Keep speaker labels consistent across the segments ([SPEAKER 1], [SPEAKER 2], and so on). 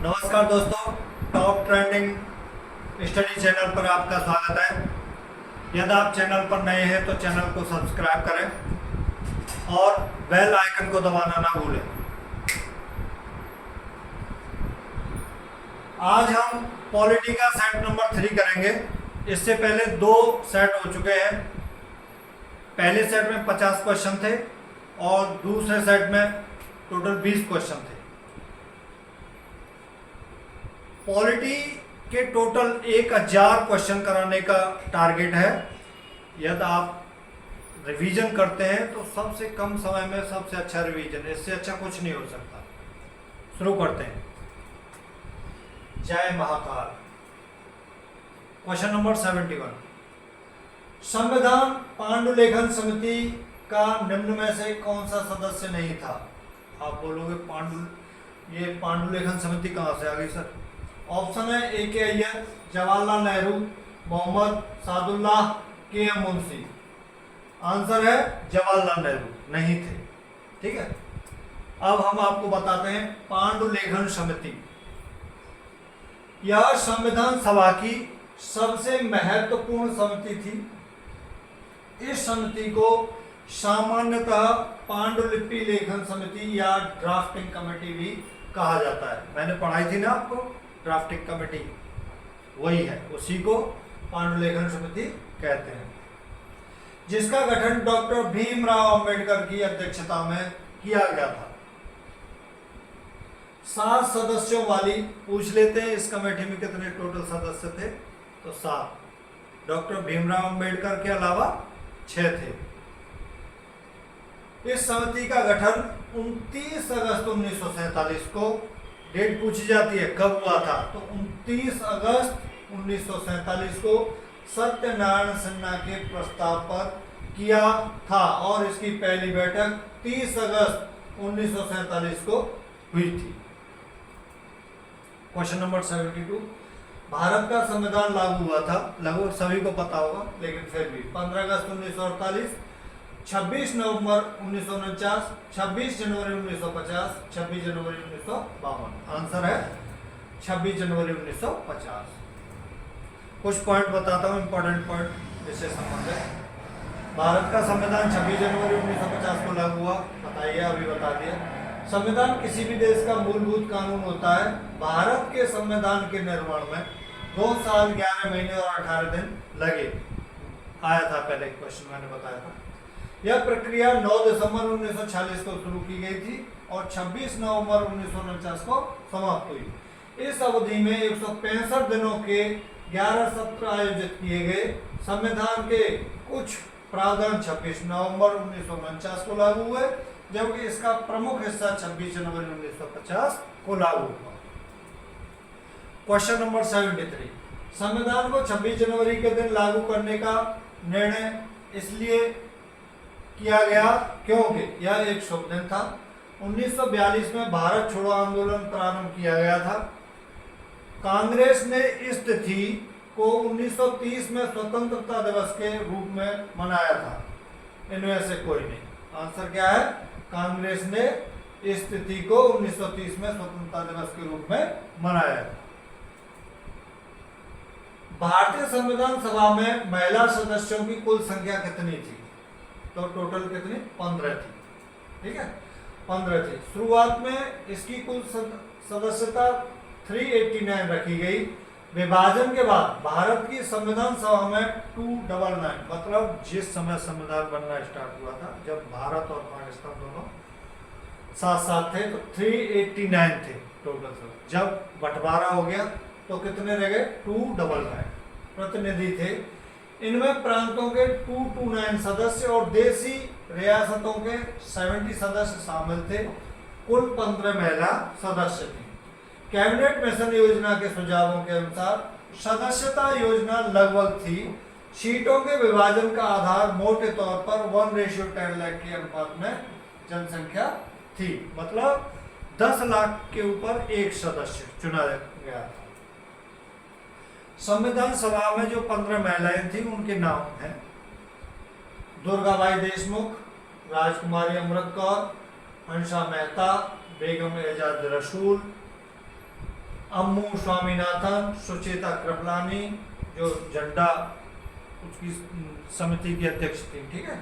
[SPEAKER 1] नमस्कार दोस्तों, top trending study channel पर आपका स्वागत है। यदि आप चैनल पर नए हैं तो चैनल को सब्सक्राइब करें और बेल आइकन को दबाना ना भूलें। आज हम पॉलिटी का सेट नंबर 3 करेंगे। इससे पहले 2 सेट हो चुके हैं। पहले सेट में 50 क्वेश्चन थे और दूसरे सेट में टोटल 20 क्वेश्चन थे। पॉलिटी के टोटल 1000 क्वेश्चन कराने का टारगेट है। यदि आप रिवीजन करते हैं तो सबसे कम समय में सबसे अच्छा रिवीजन, इससे अच्छा कुछ नहीं हो सकता। शुरू करते हैं। जय महाकाल। क्वेश्चन नंबर 71, संविधान पांडुलेखन समिति का निम्न में से कौन सा सदस्य नहीं था? आप बोलोगे ये पांडुलेखन समिति कहां से आ गई सर? ऑप्शन है ए के अय्यर, जवाहरलाल नेहरू, मोहम्मद सादुल्लाह, के एम मुंशी। आंसर है जवाहरलाल नेहरू, नहीं थे। ठीक है, अब हम आपको बताते हैं पांडुलेखन समिति। यह संविधान सभा की सबसे महत्वपूर्ण समिति थी। इस समिति को सामान्यतः पांडुलिपि लेखन समिति या ड्राफ्टिंग कमेटी भी कहा जाता है। मैंने पढ़ाई थी ना आपको, ड्राफ्टिंग कमेटी वही है, उसी को पांडुलेखन समिति कहते हैं, जिसका गठन डॉक्टर भीमराव अंबेडकर की अध्यक्षता में किया गया था। 7 सदस्यों वाली, पूछ लेते हैं इस कमेटी में कितने टोटल सदस्य थे, तो 7। डॉक्टर भीमराव अंबेडकर के अलावा 6 थे। इस समिति का गठन 29 अगस्त 1947 को, डेट पूछी जाती है कब हुआ था, तो 29 अगस्त 1947 को सत्यनारायण सिन्हा के प्रस्ताव पर किया था और इसकी पहली बैठक 30 अगस्त 1947 को हुई थी। क्वेश्चन नंबर 72, भारत का संविधान लागू हुआ था, लगभग सभी को पता होगा लेकिन फिर भी, 15 अगस्त 1948, 26 नवंबर 1949, 26 जनवरी 1950, 26 जनवरी 1952। आंसर है 26 जनवरी 1950। कुछ पॉइंट बताता हूँ, इंपॉर्टेंट पॉइंट इससे संबंध है। भारत का संविधान 26 जनवरी 1950 को लागू हुआ, बताइए, अभी बता दिया। संविधान किसी भी देश का मूलभूत कानून होता है। भारत के संविधान के निर्माण में 2 साल 11 महीने और 18 दिन लगे। आया था पहले क्वेश्चन, मैंने बताया था। यह प्रक्रिया 9 दिसंबर 1946 को शुरू की गई थी और 26 नवंबर 1949 को समाप्त हुई। इस अवधि में 165 दिनों के 11 सत्र आयोजित किए गए। संविधान के कुछ प्रावधान 26 नवंबर 1949 को लागू हुए, जबकि इसका प्रमुख हिस्सा 26 जनवरी 1950 को लागू हुआ। क्वेश्चन नंबर 73, संविधान को 26 जनवरी के दिन लागू करने का निर्णय इसलिए किया गया क्योंकि यह एक शुभ दिन था। 1942 में भारत छोड़ो आंदोलन प्रारंभ किया गया था। कांग्रेस ने इस तिथि को 1930 में स्वतंत्रता दिवस के रूप में मनाया था। इनमें से कोई नहीं। आंसर क्या है? कांग्रेस ने इस तिथि को 1930 में स्वतंत्रता दिवस के रूप में मनाया था। भारतीय संविधान सभा में महिला सदस्यों की कुल संख्या कितनी थी? तो टोटल कितनी? 15 थी। ठीक है, 15 थी। शुरुआत में इसकी कुल सदस्यता 389 रखी गई। विभाजन के बाद भारत की संविधान सभा में 299, मतलब जिस समय संविधान बनना स्टार्ट हुआ था, जब भारत और पाकिस्तान दोनों साथ साथ थे, तो 389 थे टोटल। जब बंटवारा हो गया तो कितने रह गए? 299 प्रतिनिधि थे। इनमें प्रांतों के 229 सदस्य और देशी रियासतों के 70 सदस्य शामिल थे। कुल 15 महिला सदस्य थे। कैबिनेट मिशन योजना के सुझावों के अनुसार सदस्यता योजना लगभग थी। सीटों के विभाजन का आधार मोटे तौर पर 1:10 लाख के अनुपात में जनसंख्या थी, मतलब 10 लाख के ऊपर एक सदस्य चुना गया था। संविधान सभा में जो 15 महिलाएं थी उनके नाम हैं: दुर्गाबाई देशमुख, राजकुमारी अमृत कौर, हंसा मेहता, बेगम एजाज रसूल, अम्मू स्वामीनाथन, सुचेता कृपलानी जो झंडा उसकी समिति की अध्यक्ष थी, ठीक है।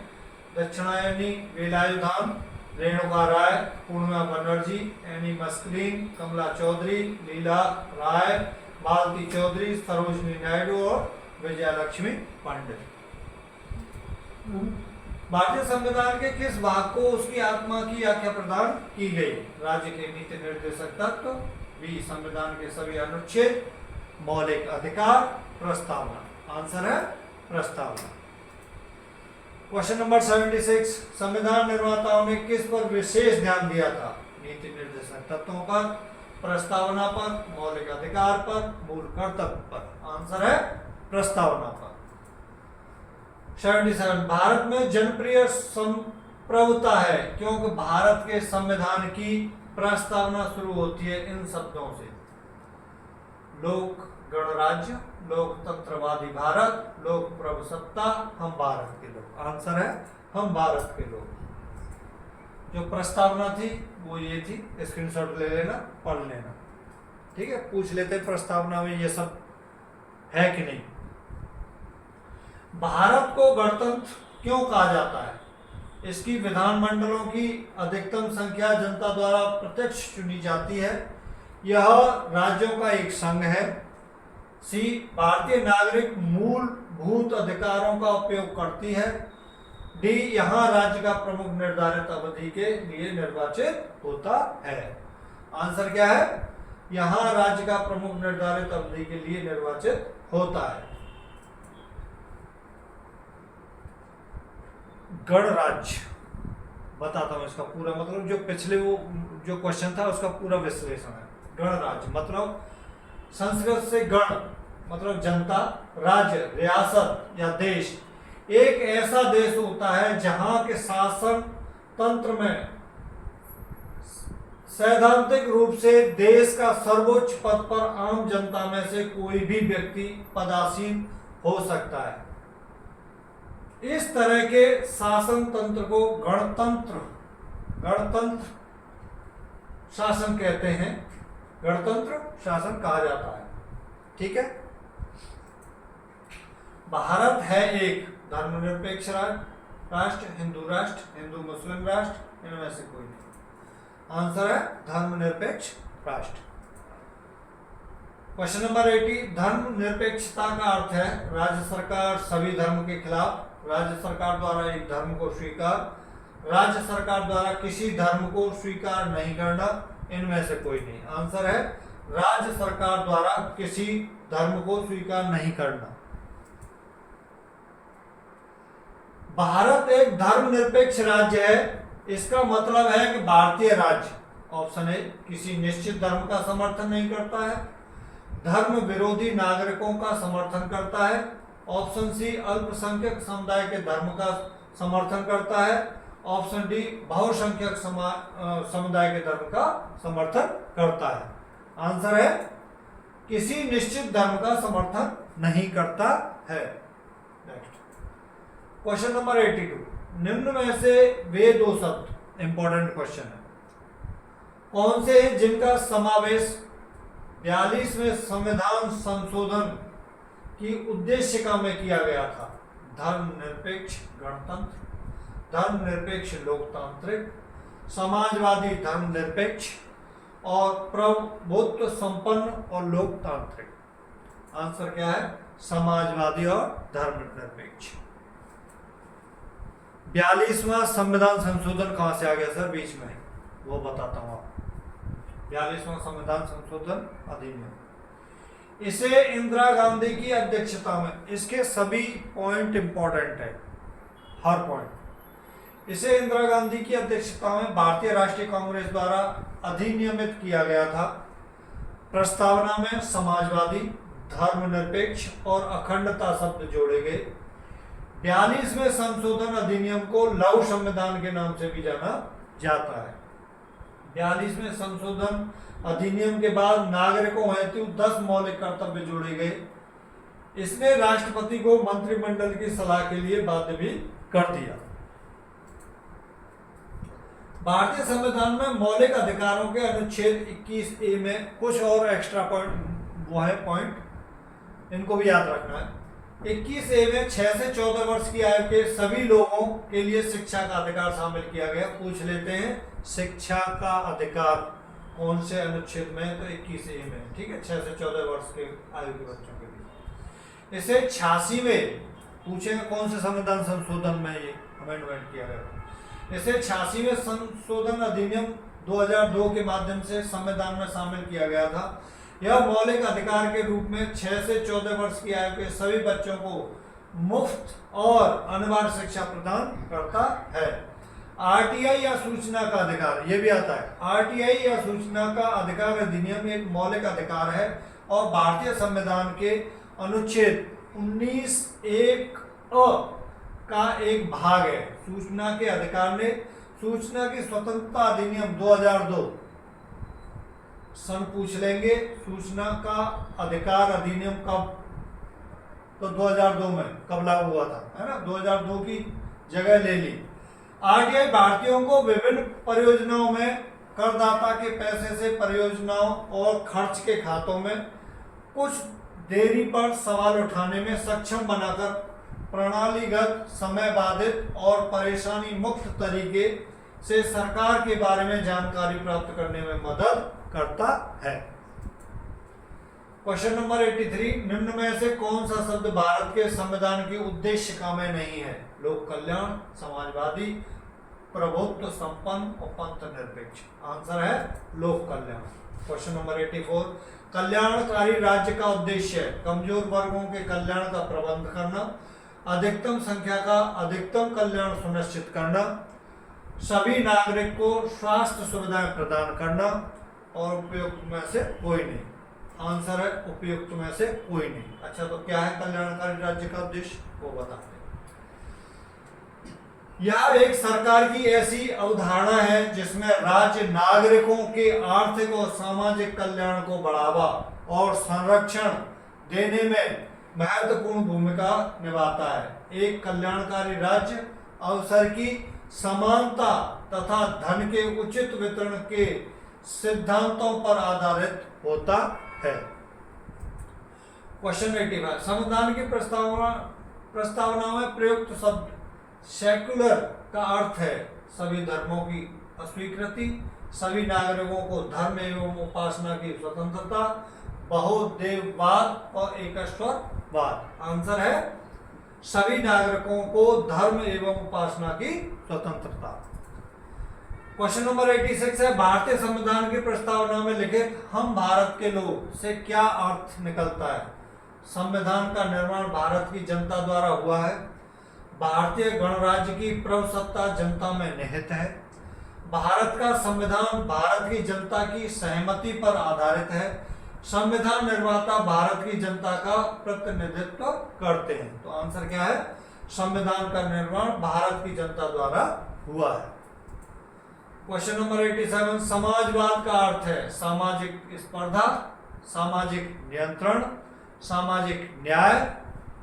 [SPEAKER 1] दक्षिणायनी वेलायुधान, रेणुका राय, पूर्णिमा बनर्जी, एनी मस्कलिन, कमला चौधरी, लीला राय, मालती चौधरी, सरोजनी नायडू और विजयलक्ष्मी पांडे। भारतीय संविधान के किस भाग को उसकी आत्मा की व्याख्या प्रदान की गई? राज्य के नीति निर्देशक तत्व, बी संविधान के सभी अनुच्छेद, मौलिक अधिकार, प्रस्तावना। आंसर है प्रस्तावना। क्वेश्चन नंबर 76, संविधान निर्माताओं ने किस पर विशेष ध्यान दिया था? नीति निर्देशक तत्वों पर, प्रस्तावना पर, मौलिक अधिकार पर, मूल कर्तव्य पर। आंसर है प्रस्तावना पर। 77, भारत में जनप्रिय संप्रभुता है क्योंकि भारत के संविधान की प्रस्तावना शुरू होती है इन शब्दों से: लोक गणराज्य, लोकतंत्रवादी भारत, लोक प्रभुसत्ता, हम भारत के लोग। आंसर है हम भारत के लोग। जो प्रस्तावना थी वो ये थी, स्क्रीनशॉट ले लेना, पढ़ लेना, ठीक है। पूछ लेते प्रस्तावना में ये सब है कि नहीं। भारत को गणतंत्र क्यों कहा जाता है? इसकी विधानमंडलों की अधिकतम संख्या जनता द्वारा प्रत्यक्ष चुनी जाती है। यह राज्यों का एक संघ है। सी, भारतीय नागरिक मूलभूत अधिकारों का उपयोग करती है। डी, यहाँ राज्य का प्रमुख निर्धारित अवधि के लिए निर्वाचित होता है। आंसर क्या है? यहाँ राज्य का प्रमुख निर्धारित अवधि के लिए निर्वाचित होता है। गणराज्य बताता हूं इसका पूरा मतलब, जो पिछले वो जो क्वेश्चन था उसका पूरा विश्लेषण है। गणराज्य मतलब संस्कृत से गण मतलब जनता, राज्य रियासत या देश। एक ऐसा देश होता है जहां के शासन तंत्र में सैद्धांतिक रूप से देश का सर्वोच्च पद पर आम जनता में से कोई भी व्यक्ति पदासीन हो सकता है। इस तरह के शासन तंत्र को गणतंत्र शासन कहते हैं, गणतंत्र शासन कहा जाता है, ठीक है। भारत है एक धर्मनिरपेक्ष राष्ट्र, हिंदू राष्ट्र, हिंदू मुस्लिम राष्ट्र, इनमें से कोई नहीं। आंसर है धर्मनिरपेक्ष राष्ट्र। क्वेश्चन नंबर 80, धर्मनिरपेक्षता का अर्थ है राज्य सरकार सभी धर्म के खिलाफ, राज्य सरकार द्वारा एक धर्म को स्वीकार, राज्य सरकार द्वारा किसी धर्म को स्वीकार नहीं करना, इनमें से कोई नहीं। आंसर है राज्य सरकार द्वारा किसी धर्म को स्वीकार नहीं करना। भारत एक धर्मनिरपेक्ष राज्य है। इसका मतलब है कि भारतीय राज्य, ऑप्शन ए, किसी निश्चित धर्म का समर्थन नहीं करता है, धर्म विरोधी नागरिकों का समर्थन करता है, ऑप्शन सी, अल्पसंख्यक समुदाय के धर्म का समर्थन करता है, ऑप्शन डी, बहुसंख्यक समुदाय के धर्म का समर्थन करता है। आंसर है किसी निश्चित धर्म का समर्थन नहीं करता है। नेक्स्ट क्वेश्चन नंबर 82, निम्न में से वे दो शब्द, इंपॉर्टेंट क्वेश्चन है, कौन से हैं जिनका समावेश 42वें संविधान संशोधन की उद्देशिका में किया गया था? धर्मनिरपेक्ष गणतंत्र, धर्मनिरपेक्ष लोकतांत्रिक, समाजवादी धर्मनिरपेक्ष और प्रभुत्व संपन्न और लोकतांत्रिक। आंसर क्या है? समाजवादी और धर्मनिरपेक्ष। 42वां संविधान संशोधन कहां से आ गया सर बीच में, वो बताता हूं आपको। 42वां संविधान संशोधन अधिनियम, इसे इंदिरा गांधी की अध्यक्षता में, इसके सभी पॉइंट इंपॉर्टेंट है, हर पॉइंट। इसे इंदिरा गांधी की अध्यक्षता में भारतीय राष्ट्रीय कांग्रेस द्वारा अधिनियमित किया गया था। प्रस्तावना में समाजवादी, धर्मनिरपेक्ष और अखंडता शब्द जोड़े गए। 42वें संशोधन अधिनियम को लघु संविधान के नाम से भी जाना जाता है। 42वें संशोधन अधिनियम के बाद नागरिकों हेतु 10 मौलिक कर्तव्य जोड़े गए। इसने राष्ट्रपति को मंत्रिमंडल की सलाह के लिए बाध्य भी कर दिया। भारतीय संविधान में मौलिक अधिकारों के अनुच्छेद 21A में कुछ और एक्स्ट्रा पॉइंट वो है पॉइंट, इनको भी याद रखना है। 21A में 6 से 14 वर्ष की आयु के सभी लोगों के लिए शिक्षा का अधिकार शामिल किया गया। पूछ लेते हैं शिक्षा का अधिकार कौन से अनुच्छेद में है, तो 21A में, ठीक है, 6 से 14 वर्ष के आयु के बच्चों के लिए। इसे 86 में पूछेंगे कौन से संविधान संशोधन में ये अमेंडमेंट किया गया। इसे 86 में संशोधन अधिनियम 2002 के माध्यम से संविधान में शामिल किया गया था। यह मौलिक अधिकार के रूप में 6 से 14 वर्ष की आयु के सभी बच्चों को मुफ्त और अनिवार्य शिक्षा प्रदान करता है। आरटीआई या सूचना का अधिकार, ये भी आता है। आरटीआई या सूचना का अधिकार अधिनियम एक मौलिक अधिकार है और भारतीय संविधान के अनुच्छेद 19(1)(a) का एक भाग है। सूचना के अधिकार ने सूचना की स्वतंत्रता अधिनियम 2002 सन पूछ लेंगे। सूचना का अधिकार अधिनियम कब, तो 2002 में कब लागू हुआ था, है ना, 2002 की जगह ले ली। आरटीआई भारतीयों को विभिन्न परियोजनाओं में करदाता के पैसे से परियोजनाओं और खर्च के खातों में कुछ देरी पर सवाल उठाने में सक्षम बनाकर प्रणालीगत, समय बाधित और परेशानी मुक्त तरीके से सरकार के बारे में जानकारी प्राप्त करने में मदद करता है। क्वेश्चन नंबर 83, निम्न में से कौन सा शब्द भारत के संविधान के उद्देश्य का में नहीं है? लोक कल्याण, समाजवादी, प्रभुत्व संपन्न और पंथ निरपेक्ष। आंसर है लोक कल्याण। क्वेश्चन नंबर 84, कल्याणकारी राज्य का उद्देश्य है कमजोर वर्गों के कल्याण का प्रबंध करना, अधिकतम संख्या का अधिकतम कल्याण सुनिश्चित करना, सभी नागरिक को स्वास्थ्य सुविधाएं प्रदान करना और उपयुक्त में से कोई नहीं। आंसर है उपयुक्त में से कोई नहीं। अच्छा, तो क्या है कल्याणकारी राज्य का उद्देश्य, वो बताते हैं। यह एक सरकार की ऐसी अवधारणा है जिसमें राज्य नागरिकों के आर्थिक और सामाजिक कल्याण को बढ़ावा और संरक्षण देने में महत्वपूर्ण भूमिका निभाता है। एक कल्याणकारी राज्य अवसर की समानता तथा धन के उचित वितरण के सिद्धांतों पर आधारित होता है। क्वेश्चन 85, संविधान की प्रस्तावना में प्रयुक्त शब्द सेक्युलर का अर्थ है सभी धर्मों की अस्वीकृति, सभी नागरिकों को धर्म एवं उपासना की स्वतंत्रता, बहुदेववाद और एकेश्वरवाद। आंसर है सभी नागरिकों को धर्म एवं उपासना की स्वतंत्रता। क्वेश्चन नंबर 86 है, भारतीय संविधान की प्रस्तावना में लिखित हम भारत के लोग से क्या अर्थ निकलता है? संविधान का निर्माण भारत की जनता द्वारा हुआ है। भारतीय गणराज्य की प्रभुसत्ता जनता में निहित है। भारत का संविधान भारत की जनता की सहमति पर आधारित है। संविधान निर्माता भारत की जनता का प्रतिनिधित्व करते हैं। तो आंसर क्या है? संविधान का निर्माण भारत की जनता द्वारा हुआ है। क्वेश्चन नंबर 87, समाजवाद का अर्थ है सामाजिक स्पर्धा, सामाजिक नियंत्रण, सामाजिक न्याय,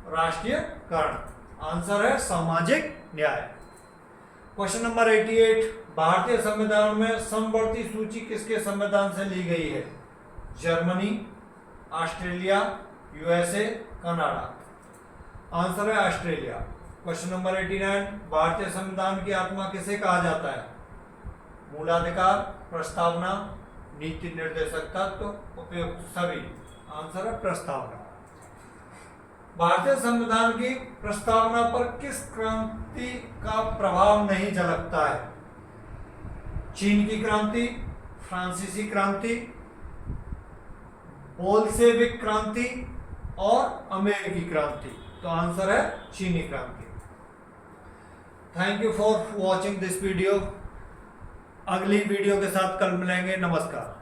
[SPEAKER 1] राष्ट्रीयकरण। आंसर है सामाजिक न्याय। क्वेश्चन नंबर 88, भारतीय संविधान में समवर्ती सूची किसके संविधान से ली गई है? Germany, Australia, USA, Canada. Answer है ऑस्ट्रेलिया। क्वेश्चन नंबर 89, भारतीय संविधान की आत्मा किसे कहा जाता है? मूलाधिकार, प्रस्तावना, नीति निर्देशक तत्व, उपयुक्त सभी। आंसर है प्रस्तावना। भारतीय संविधान की प्रस्तावना पर किस क्रांति का प्रभाव नहीं झलकता है? चीन की क्रांति, फ्रांसीसी क्रांति, बोल्शेविक क्रांति और अमेरिकी क्रांति। तो आंसर है चीनी क्रांति। Thank you for watching this video. अगली वीडियो के साथ कल मिलेंगे। नमस्कार।